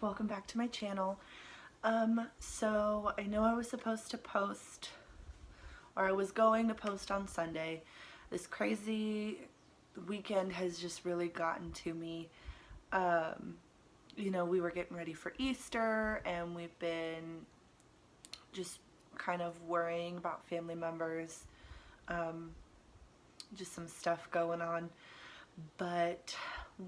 welcome back to my channel. So I know I was supposed to post, or I was going to post on Sunday. This crazy weekend has just really gotten to me. We were getting ready for Easter, and we've been just kind of worrying about family members, just some stuff going on, but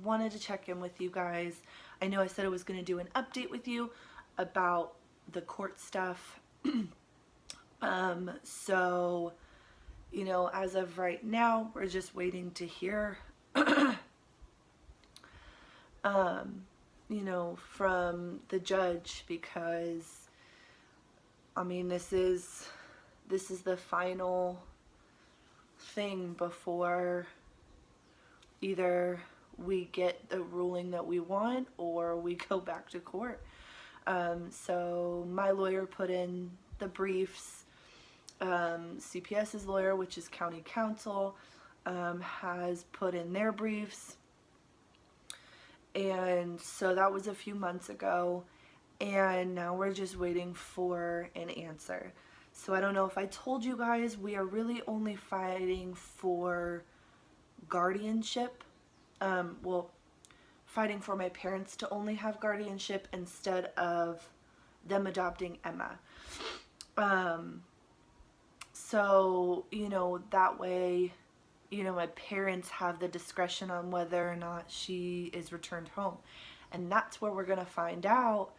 wanted to check in with you guys. I know I said I was going to do an update with you about the court stuff. So, as of right now, we're just waiting to hear, from the judge, because, this is the final thing before either we get the ruling that we want or we go back to court. So my lawyer put in the briefs. CPS's lawyer, which is county counsel, has put in their briefs. And so that was a few months ago. And now we're just waiting for an answer. So I don't know if I told you guys, we are really only fighting for guardianship. Fighting for my parents to only have guardianship instead of them adopting Emma. So, that way, my parents have the discretion on whether or not she is returned home. And that's where we're going to find out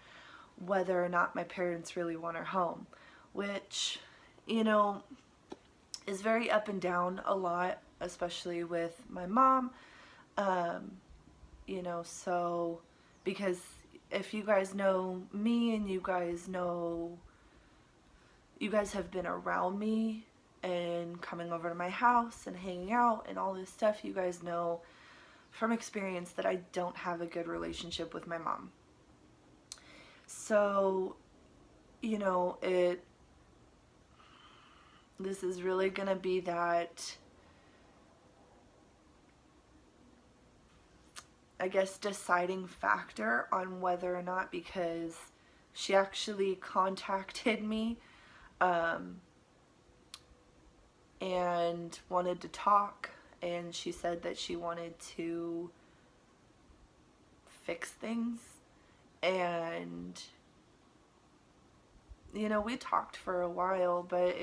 whether or not my parents really want her home, which, is very up and down a lot, especially with my mom. So, because if you guys know me and you guys have been around me and coming over to my house and hanging out and all this stuff, you guys know from experience that I don't have a good relationship with my mom. So, this is really gonna be that, I guess, deciding factor on whether or not, because she actually contacted me and wanted to talk, and she said that she wanted to fix things. And we talked for a while, but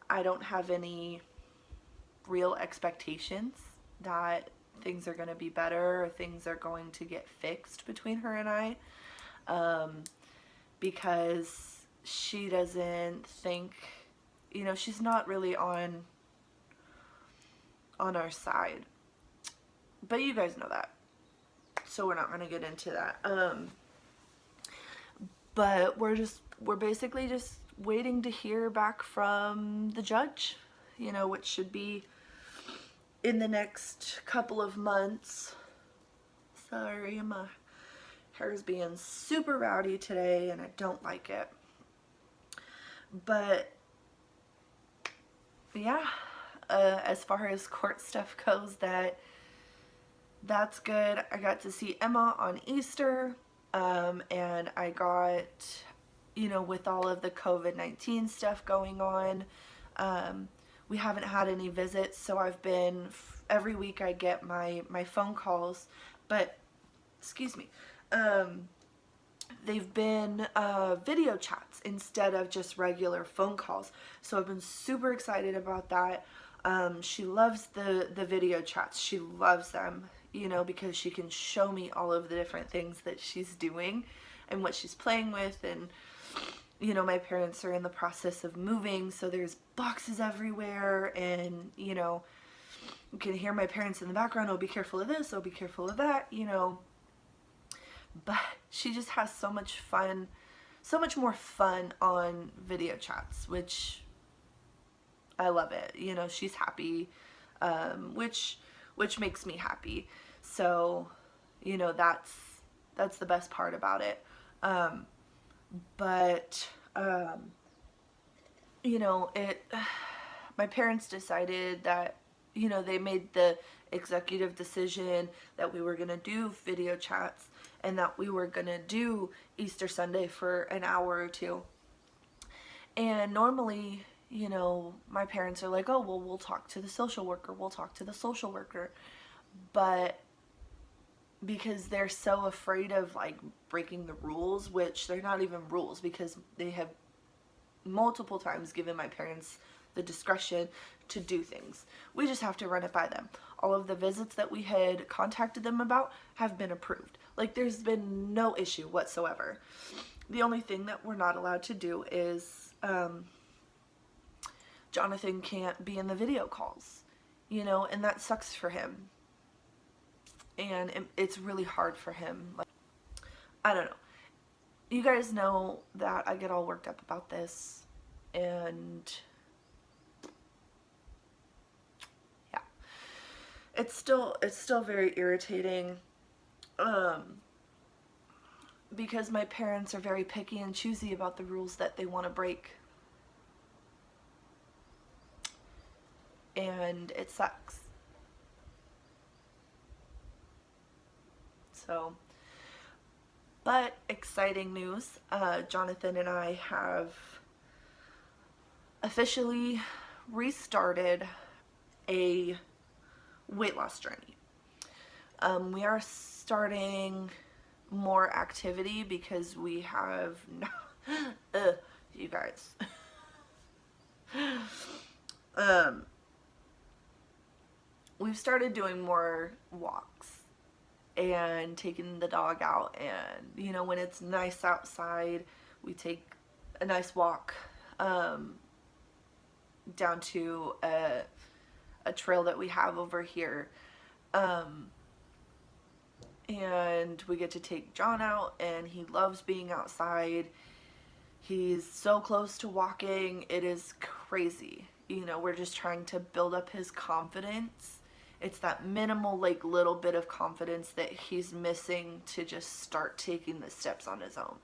I don't have any real expectations that things are going to be better or things are going to get fixed between her and I, because she doesn't think, she's not really on our side. But you guys know that, so we're not going to get into that. But we're basically just waiting to hear back from the judge, which should be in the next couple of months. Sorry, my hair's being super rowdy today and I don't like it. But yeah, as far as court stuff goes, that's good. I got to see Emma on Easter, and I got, with all of the COVID-19 stuff going on, we haven't had any visits, so I've been, every week I get my phone calls, but, excuse me, they've been video chats instead of just regular phone calls, so I've been super excited about that. She loves the video chats. She loves them, because she can show me all of the different things that she's doing and what she's playing with. And my parents are in the process of moving, so there's boxes everywhere, and you can hear my parents in the background, oh, be careful of this, oh, be careful of that, but she just has so much fun, so much more fun on video chats, which I love it. She's happy, which makes me happy. So, that's the best part about it. But my parents decided that, they made the executive decision that we were going to do video chats, and that we were gonna do Easter Sunday for an hour or two. And normally, you know, my parents are like, oh, well, we'll talk to the social worker, we'll talk to the social worker. But because they're so afraid of like breaking the rules, which they're not even rules, because they have multiple times given my parents the discretion to do things. We just have to run it by them. All of the visits that we had contacted them about have been approved. Like, there's been no issue whatsoever. The only thing that we're not allowed to do is Jonathan can't be in the video calls, you know, and that sucks for him. And it's really hard for him. Like, I don't know. You guys know that I get all worked up about this, and yeah, it's still very irritating, because my parents are very picky and choosy about the rules that they want to break, and it sucks. So, but exciting news, Jonathan and I have officially restarted a weight loss journey. We are starting more activity because we have you guys. We've started doing more walks and taking the dog out, and you know, when it's nice outside, we take a nice walk down to a trail that we have over here, and we get to take John out, and he loves being outside. He's so close to walking, it is crazy. You know, we're just trying to build up his confidence. It's that minimal, like, little bit of confidence that he's missing to just start taking the steps on his own.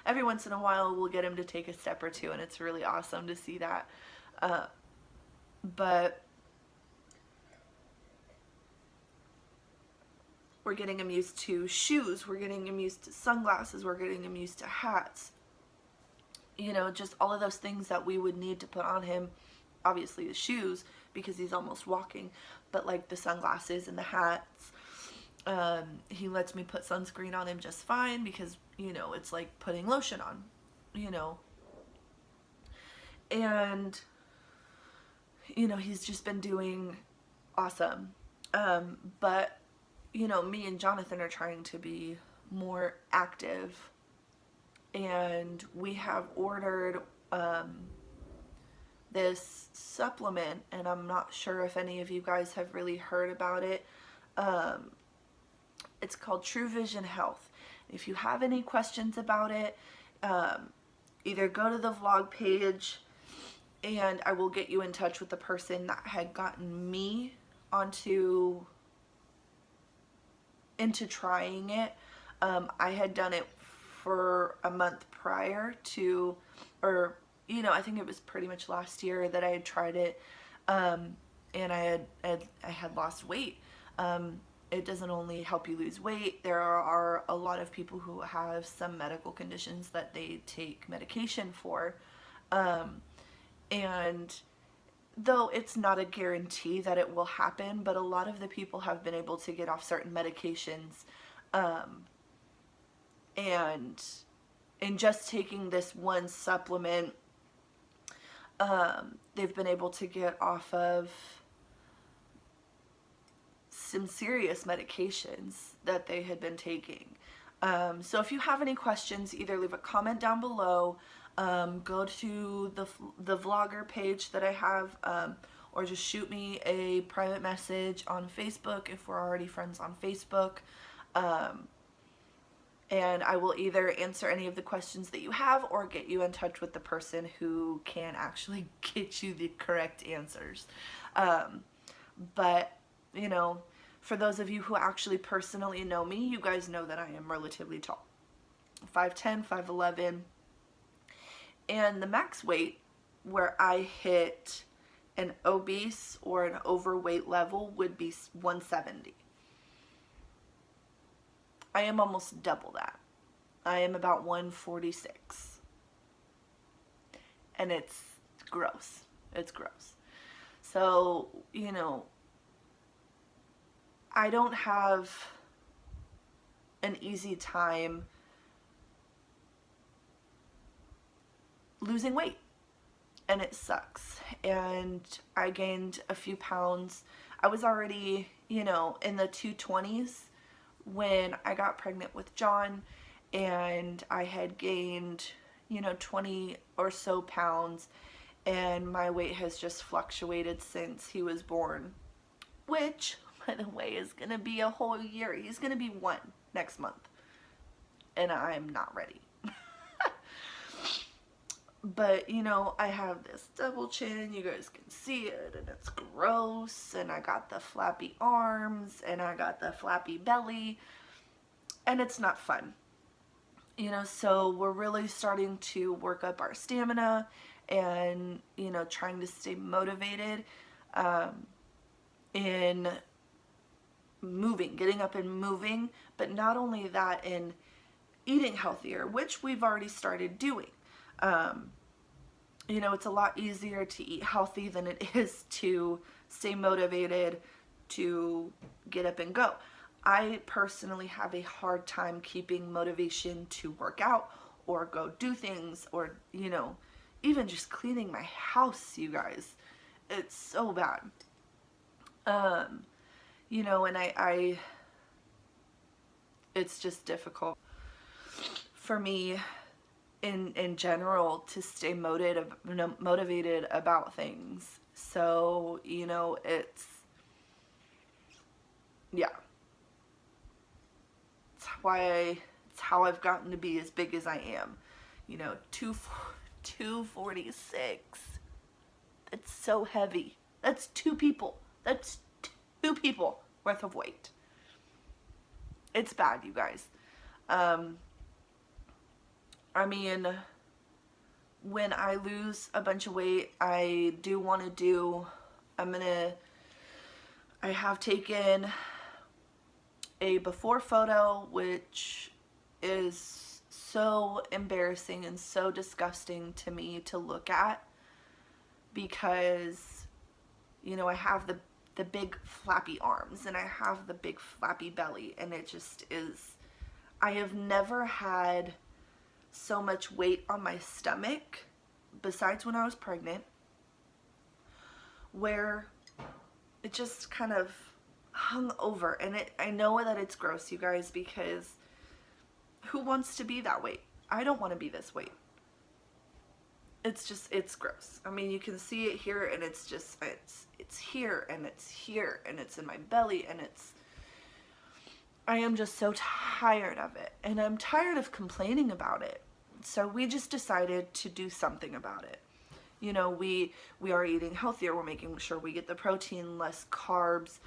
Every once in a while, we'll get him to take a step or two, and it's really awesome to see that. But we're getting him used to shoes. We're getting him used to sunglasses. We're getting him used to hats. You know, just all of those things that we would need to put on him. Obviously the shoes, because he's almost walking, but like the sunglasses and the hats, he lets me put sunscreen on him just fine, because, you know, it's like putting lotion on, you know, and, you know, he's just been doing awesome. But, you know, me and Jonathan are trying to be more active, and we have ordered this supplement, and I'm not sure if any of you guys have really heard about it. It's called True Vision Health. If you have any questions about it, either go to the vlog page, and I will get you in touch with the person that had gotten me into trying it. I had done it for a month prior to, or you know, I think it was pretty much last year that I had tried it, and I had lost weight. It doesn't only help you lose weight. There are a lot of people who have some medical conditions that they take medication for, and though it's not a guarantee that it will happen, but a lot of the people have been able to get off certain medications, and in just taking this one supplement, they've been able to get off of some serious medications that they had been taking. So if you have any questions, either leave a comment down below, go to the vlogger page that I have, or just shoot me a private message on Facebook if we're already friends on Facebook. And I will either answer any of the questions that you have or get you in touch with the person who can actually get you the correct answers. But, you know, for those of you who actually personally know me, you guys know that I am relatively tall. 5'10", 5'11". And the max weight where I hit an obese or an overweight level would be 170. I am almost double that. I am about 146. And it's gross. It's gross. So, you know, I don't have an easy time losing weight. And it sucks. And I gained a few pounds. I was already, you know, in the 220s when I got pregnant with John, and I had gained, you know, 20 or so pounds, and my weight has just fluctuated since he was born, which, by the way, is gonna be a whole year. He's gonna be 1 next month, and I'm not ready. But, you know, I have this double chin, you guys can see it, and it's gross, and I got the flappy arms, and I got the flappy belly, and it's not fun. You know, so we're really starting to work up our stamina and, you know, trying to stay motivated in moving, getting up and moving, but not only that, in eating healthier, which we've already started doing. You know, it's a lot easier to eat healthy than it is to stay motivated to get up and go. I personally have a hard time keeping motivation to work out or go do things, or, you know, even just cleaning my house, you guys. It's so bad. You know, and I it's just difficult for me in general to stay motivated about things. So, you know, it's, yeah. It's how I've gotten to be as big as I am. You know, 246. It's so heavy. That's 2 people. That's 2 people worth of weight. It's bad, you guys. I mean, when I lose a bunch of weight, I do want to do, I have taken a before photo, which is so embarrassing and so disgusting to me to look at, because, you know, I have the big flappy arms and I have the big flappy belly, and it just is, I have never had so much weight on my stomach, besides when I was pregnant, where it just kind of hung over. And I know that it's gross, you guys, because who wants to be that weight? I don't want to be this weight. It's just, it's gross. I mean, you can see it here, and it's just, it's here, and it's here, and it's in my belly, and I am just so tired of it, and I'm tired of complaining about it. So we just decided to do something about it. You know, we are eating healthier. We're making sure we get the protein, less carbs.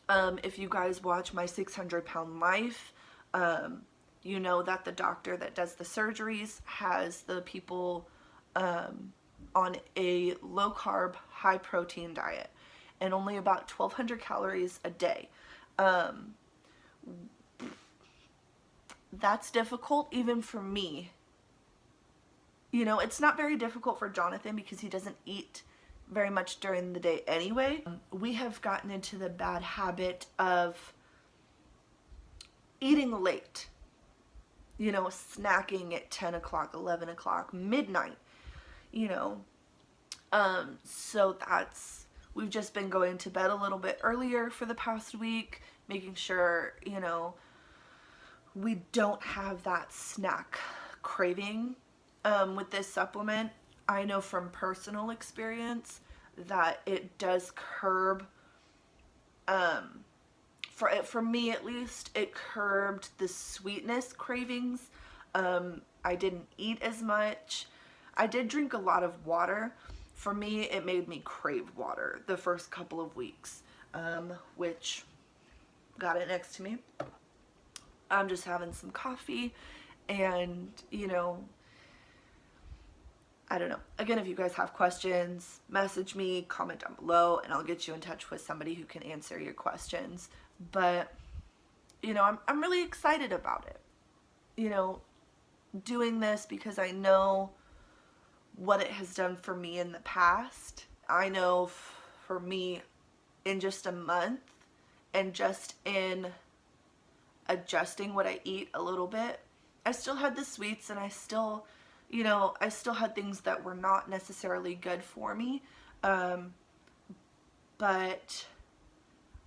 If you guys watch my 600-pound life, you know that the doctor that does the surgeries has the people on a low carb, high protein diet, and only about 1,200 calories a day. That's difficult even for me. You know, it's not very difficult for Jonathan because he doesn't eat very much during the day anyway. We have gotten into the bad habit of eating late. You know, snacking at 10 o'clock, 11 o'clock, midnight, you know. So we've just been going to bed a little bit earlier for the past week, making sure, you know, we don't have that snack craving. With this supplement, I know from personal experience that it does curb, for me at least, it curbed the sweetness cravings. I didn't eat as much. I did drink a lot of water. For me, it made me crave water the first couple of weeks, which, got it next to me. I'm just having some coffee, and, you know, I don't know. Again, if you guys have questions, message me, comment down below, and I'll get you in touch with somebody who can answer your questions. But you know, I'm really excited about it. You know, doing this because I know what it has done for me in the past. I know for me, in just a month and just in adjusting what I eat a little bit, I still had the sweets, and I still, you know, I still had things that were not necessarily good for me. Um, but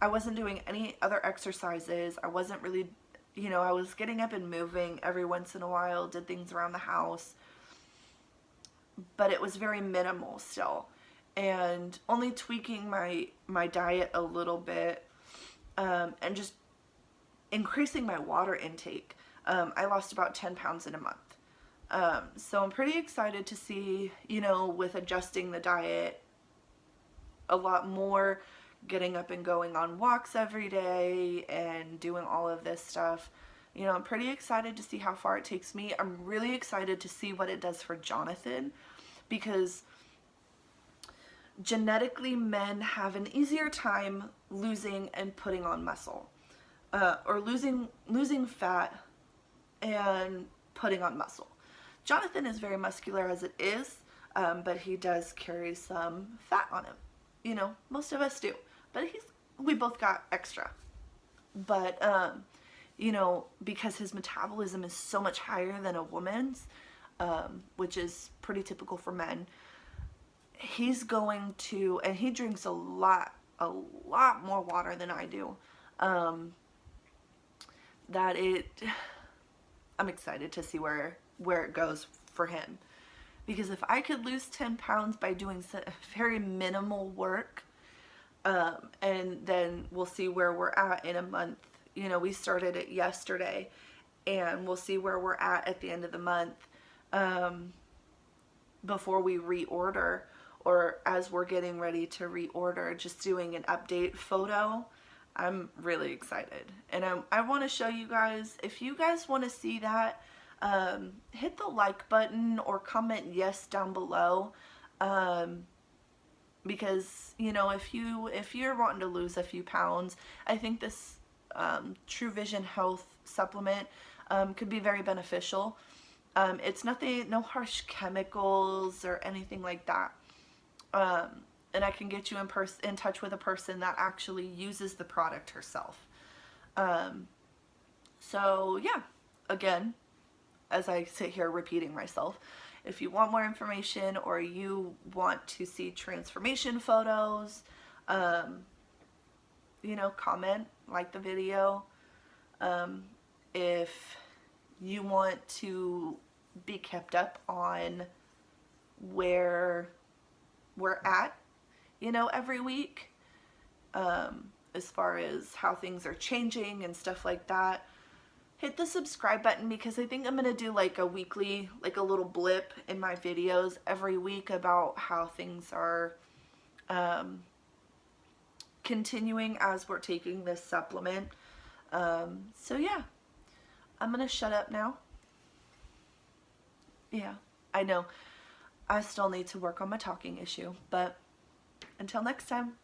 I wasn't doing any other exercises. I wasn't really, you know, I was getting up and moving every once in a while, did things around the house, but it was very minimal still. And only tweaking my diet a little bit, and just increasing my water intake. I lost about 10 pounds in a month. So I'm pretty excited to see, you know, with adjusting the diet a lot more, getting up and going on walks every day and doing all of this stuff. You know, I'm pretty excited to see how far it takes me. I'm really excited to see what it does for Jonathan, because genetically men have an easier time losing and putting on muscle, or losing fat and putting on muscle. Jonathan is very muscular as it is, but he does carry some fat on him. You know, most of us do, but we both got extra. But you know, because his metabolism is so much higher than a woman's, which is pretty typical for men, he's going to, and he drinks a lot more water than I do. That it, I'm excited to see where it goes for him. Because if I could lose 10 pounds by doing very minimal work, and then we'll see where we're at in a month. You know, we started it yesterday, and we'll see where we're at the end of the month, before we reorder, or as we're getting ready to reorder, just doing an update photo. I'm really excited, and I want to show you guys. If you guys want to see that, hit the like button or comment yes down below, because, you know, if you're wanting to lose a few pounds, I think this True Vision Health supplement could be very beneficial. It's nothing, no harsh chemicals or anything like that. And I can get you in touch with a person that actually uses the product herself. So yeah, again, as I sit here repeating myself, if you want more information or you want to see transformation photos, you know, comment, like the video. If you want to be kept up on where we're at, you know, every week, as far as how things are changing and stuff like that, hit the subscribe button, because I think I'm going to do like a weekly, like a little blip in my videos every week about how things are continuing as we're taking this supplement. So yeah, I'm going to shut up now. Yeah, I know I still need to work on my talking issue, but until next time.